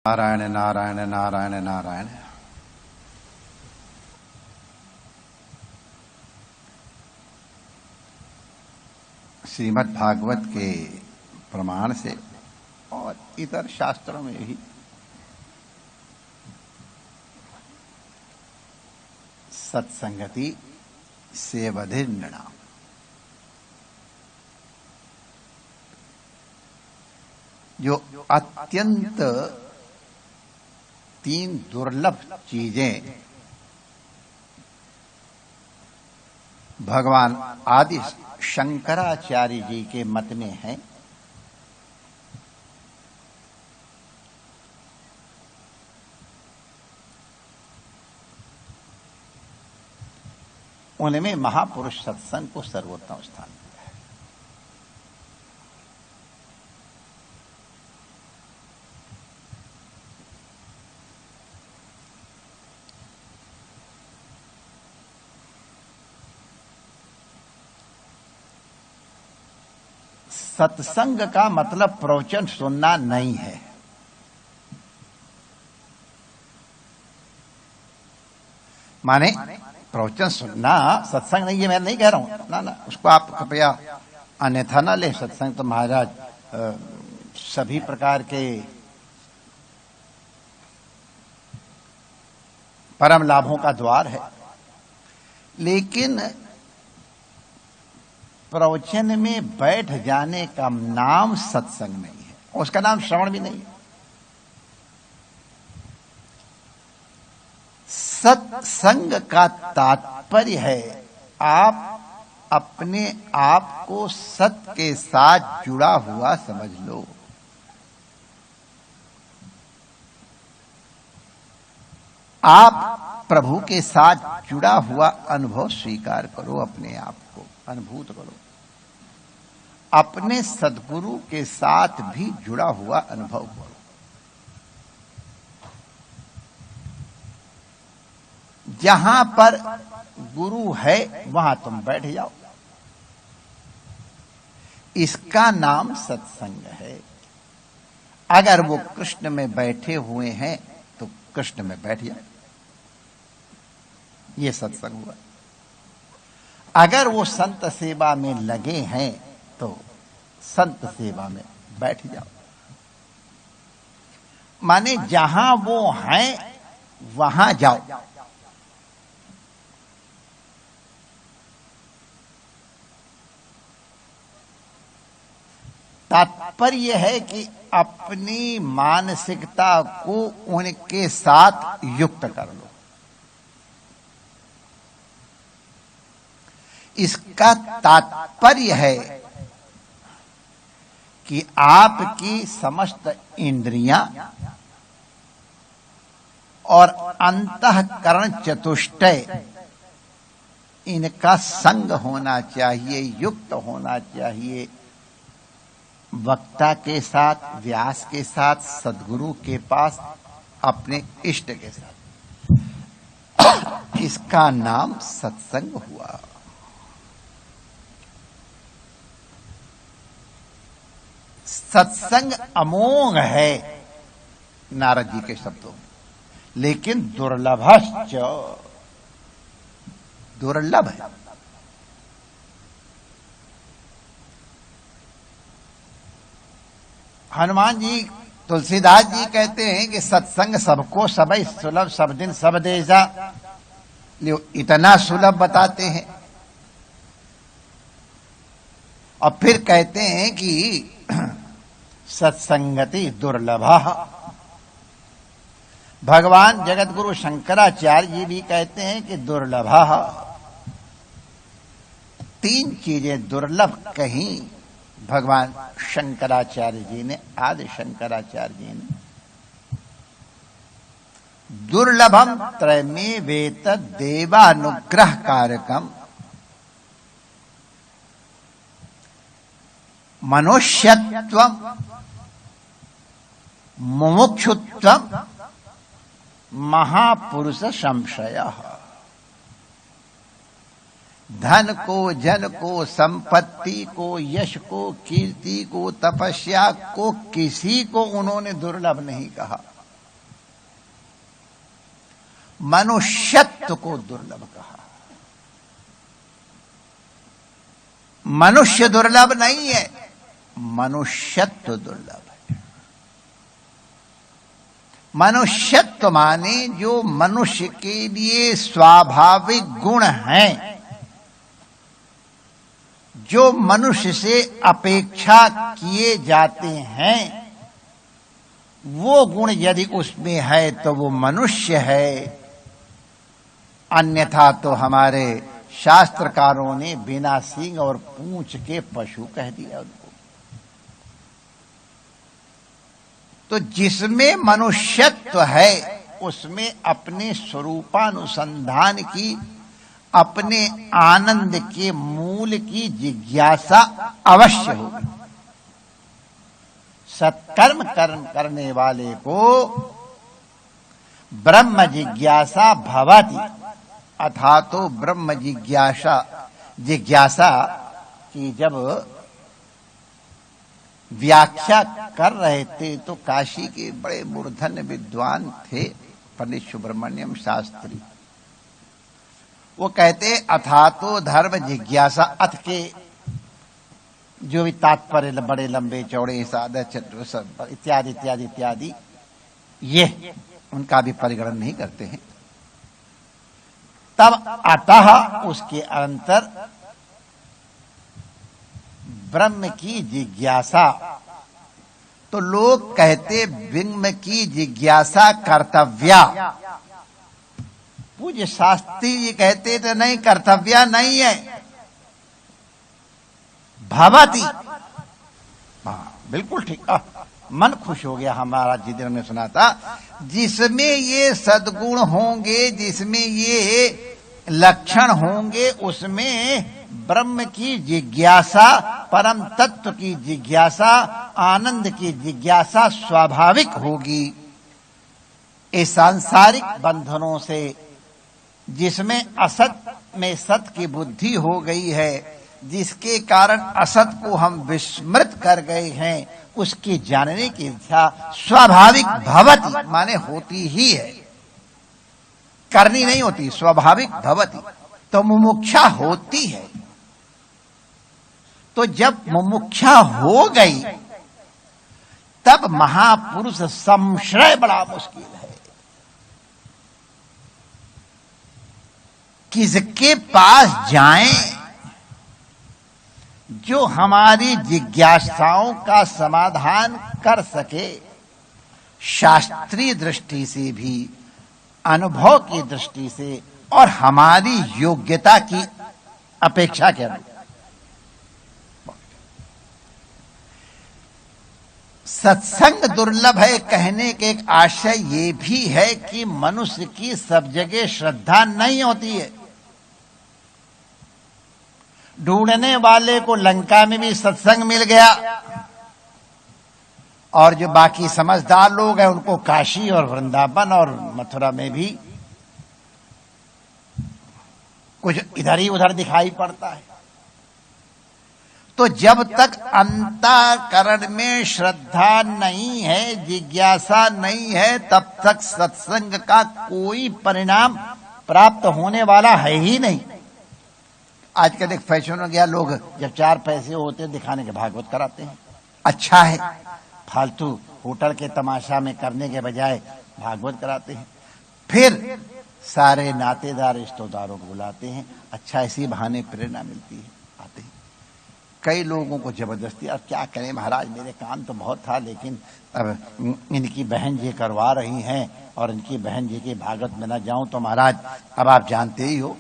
नारायण नारायण नारायण नारायण। श्रीमद् भागवत के प्रमाण से और इतर शास्त्रों में भी सत्संगति सेवधि नृणाम, जो अत्यंत तीन दुर्लभ चीजें भगवान आदि शंकराचार्य जी के मत में हैं, उनमें महापुरुष सत्संग को सर्वोत्तम स्थान मिला है। सत्संग का मतलब प्रवचन सुनना नहीं है। माने प्रवचन सुनना सत्संग नहीं है, मैं नहीं कह रहा हूं ना, उसको आप कृपया अन्यथा ना ले। सत्संग तो महाराज सभी प्रकार के परम लाभों का द्वार है, लेकिन प्रवचन में बैठ जाने का नाम सत्संग नहीं है, उसका नाम श्रवण भी नहीं है। सत्संग का तात्पर्य है आप अपने आप को सत्य के साथ जुड़ा हुआ समझ लो। आप प्रभु के साथ जुड़ा हुआ अनुभव स्वीकार करो, अपने आप को अनुभूत करो, अपने सद्गुरु के साथ भी जुड़ा हुआ अनुभव करो। जहां पर गुरु है वहां तुम बैठ जाओ, इसका नाम सत्संग है। अगर वो कृष्ण में बैठे हुए हैं तो कृष्ण में बैठ जाओ, ये सत्संग हुआ। अगर वो संत सेवा में लगे हैं तो संत सेवा में बैठ जाओ। माने जहां वो हैं वहां जाओ। तात्पर्य है कि अपनी मानसिकता को उनके साथ युक्त कर लो। इसका तात्पर्य है कि आपकी समस्त इंद्रियां और अंतःकरण चतुष्टय इनका संग होना चाहिए, युक्त होना चाहिए वक्ता के साथ, व्यास के साथ, सद्गुरु के पास, अपने इष्ट के साथ। इसका नाम सत्संग हुआ। सत्संग अमोघ है नारद जी के शब्दों में, लेकिन दुर्लभश्च, दुर्लभ है। हनुमान जी, तुलसीदास जी कहते हैं कि सत्संग सबको सबई सुलभ, सब दिन सब देजा। इतना सुलभ बताते हैं और फिर कहते हैं कि सत्संगति दुर्लभा। भगवान जगत गुरु शंकराचार्य जी भी कहते हैं कि दुर्लभा। तीन चीजें दुर्लभ कहीं भगवान शंकराचार्य जी ने, आदि शंकराचार्य जी ने। दुर्लभम त्रयमे वेत देवानुग्रह कारकम मनुष्यत्वम मुमुक्षुत्वम महापुरुष संशयः। धन को, जन को, संपत्ति को, यश को, कीर्ति को, तपस्या को, किसी को उन्होंने दुर्लभ नहीं कहा। मनुष्यत्व को दुर्लभ कहा। मनुष्य दुर्लभ नहीं है, मनुष्यत्व दुर्लभ है। मनुष्यत्व माने जो मनुष्य के लिए स्वाभाविक गुण हैं, जो मनुष्य से अपेक्षा किए जाते हैं, वो गुण यदि उसमें है तो वो मनुष्य है। अन्यथा तो हमारे शास्त्रकारों ने बिना सींग और पूंछ के पशु कह दिया उनको। तो जिसमें मनुष्यत्व है उसमें अपने स्वरूपानुसंधान की, अपने आनंद के मूल की जिज्ञासा अवश्य होगी। सत्कर्म कर्म करने वाले को ब्रह्म जिज्ञासा भवति, अथा तो ब्रह्म जिज्ञासा की जब व्याख्या कर रहे थे तो काशी के बड़े मूर्धन्य विद्वान थे पंडित सुब्रमण्यम शास्त्री। वो कहते अथा तो धर्म जिज्ञासा, अथ के जो भी तात्पर्य बड़े लंबे चौड़े सादा इत्यादि इत्यादि इत्यादि, ये उनका भी परिगणन नहीं करते हैं। तब अतः उसके अंतर ब्रह्म की जिज्ञासा। तो लोग कहते ब्रह्म की जिज्ञासा कर्तव्या, पूज्य शास्त्री जी कहते थे नहीं, कर्तव्या नहीं है, भवति। बिल्कुल ठीक, मन खुश हो गया हमारा जिधर में सुना था। जिसमें ये सद्गुण होंगे, जिसमें ये लक्षण होंगे, उसमें ब्रह्म की जिज्ञासा, परम तत्व की जिज्ञासा, आनंद की जिज्ञासा स्वाभाविक होगी। इस सांसारिक बंधनों से, जिसमें असत में सत की बुद्धि हो गई है, जिसके कारण असत को हम विस्मृत कर गए हैं, उसकी जानने की इच्छा स्वाभाविक भवति माने होती ही है, करनी नहीं होती, स्वाभाविक भवति। तो मुमुक्षा होती है। तो जब मुमुक्षा हो गई तब महापुरुष संशय बड़ा मुश्किल है। किसके पास जाएं जो हमारी जिज्ञासाओं का समाधान कर सके, शास्त्रीय दृष्टि से भी, अनुभव की दृष्टि से और हमारी योग्यता की अपेक्षा के अनुसार। सत्संग दुर्लभ है कहने के एक आशय ये भी है कि मनुष्य की सब जगह श्रद्धा नहीं होती है। ढूंढने वाले को लंका में भी सत्संग मिल गया, और जो बाकी समझदार लोग हैं उनको काशी और वृंदावन और मथुरा में भी कुछ इधर ही उधर दिखाई पड़ता है। तो जब तक अंतःकरण में श्रद्धा नहीं है, जिज्ञासा नहीं है, तब तक सत्संग का कोई परिणाम प्राप्त होने वाला है ही नहीं। आजकल एक फैशन हो गया, लोग जब चार पैसे होते दिखाने के भागवत कराते हैं। अच्छा है, फालतू होटल के तमाशा में करने के बजाय भागवत कराते हैं। फिर सारे नातेदार रिश्तेदारों को बुलाते हैं। अच्छा, इसी बहाने प्रेरणा मिलती है, आते हैं। कई लोगों को जबरदस्ती, अब क्या करें महाराज, मेरे काम तो बहुत था, लेकिन अब इनकी बहन जी करवा रही हैं और इनकी बहन जी के भागवत में न जाऊं तो महाराज अब आप जानते ही हो,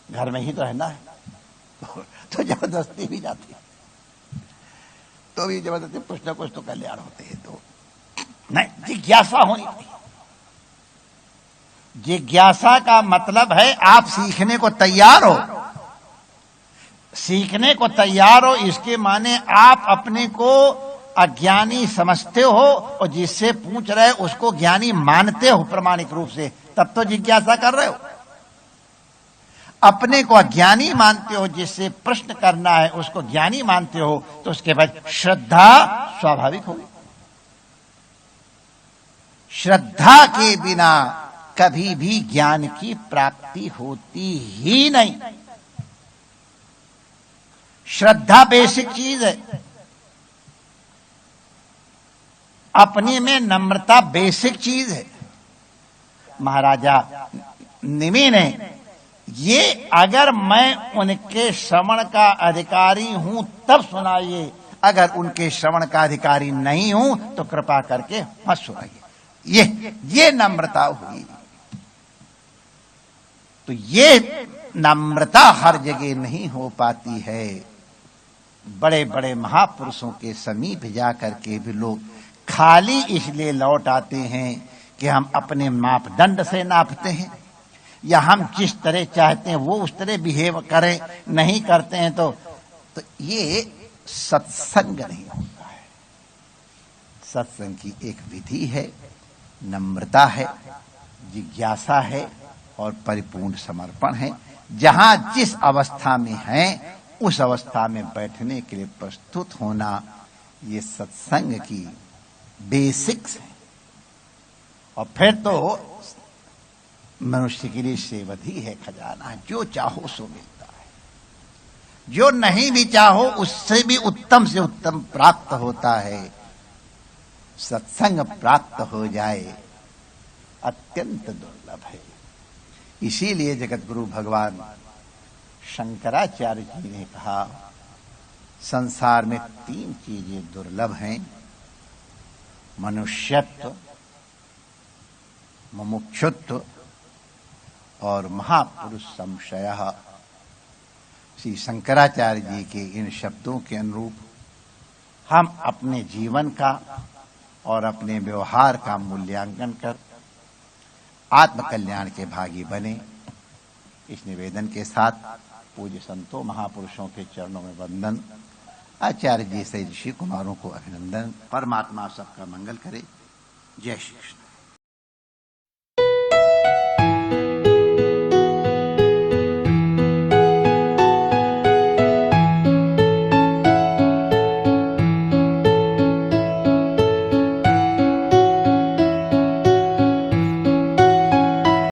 घर में ही तो रहना है। तो जबरदस्ती भी जाती है, तो भी जबरदस्ती कुछ न कुछ तो कल्याण होते हैं। तो नहीं, जिज्ञासा होनी चाहिए। जिज्ञासा का मतलब है आप सीखने को तैयार हो। सीखने को तैयार हो इसके माने आप अपने को अज्ञानी समझते हो और जिससे पूछ रहे उसको ज्ञानी मानते हो प्रमाणिक रूप से, तब तो जिज्ञासा कर रहे हो। अपने को अज्ञानी मानते हो, जिससे प्रश्न करना है उसको ज्ञानी मानते हो, तो उसके बाद श्रद्धा स्वाभाविक होगी। श्रद्धा के बिना कभी भी ज्ञान की प्राप्ति होती ही नहीं। श्रद्धा बेसिक चीज है, अपने में नम्रता बेसिक चीज है। महाराजा निमि ने ये अगर मैं उनके श्रवण का अधिकारी हूं तब सुनाइए, अगर उनके श्रवण का अधिकारी नहीं हूं तो कृपा करके मत सुनाइए। ये नम्रता हुई। तो ये नम्रता हर जगह नहीं हो पाती है। बड़े बड़े महापुरुषों के समीप जाकर के भी लोग खाली इसलिए लौट आते हैं कि हम अपने मापदंड से नापते हैं, या हम जिस तरह चाहते हैं वो उस तरह बिहेव करें, नहीं करते हैं तो ये सत्संग नहीं होता है। सत्संग की एक विधि है, नम्रता है, जिज्ञासा है और परिपूर्ण समर्पण है। जहां जिस अवस्था में हैं उस अवस्था में बैठने के लिए प्रस्तुत होना, ये सत्संग की बेसिक्स है। और फिर तो मनुष्य के लिए सेवधि है, खजाना है। जो चाहो सो मिलता है, जो नहीं भी चाहो उससे भी उत्तम से उत्तम प्राप्त होता है। सत्संग प्राप्त हो जाए अत्यंत दुर्लभ है। इसीलिए जगत गुरु भगवान शंकराचार्य जी ने कहा, संसार में 3 चीजें दुर्लभ हैं, मनुष्यत्व, मुमुक्षुत्व और महापुरुष संशयः। श्री शंकराचार्य जी के इन शब्दों के अनुरूप हम अपने जीवन का और अपने व्यवहार का मूल्यांकन कर आत्मकल्याण के भागी बने। इस निवेदन के साथ पूज्य संतों महापुरुषों के चरणों में वंदन, आचार्य जी से ऋषि कुमारों को अभिनंदन। परमात्मा सबका मंगल करे। जय श्री कृष्ण।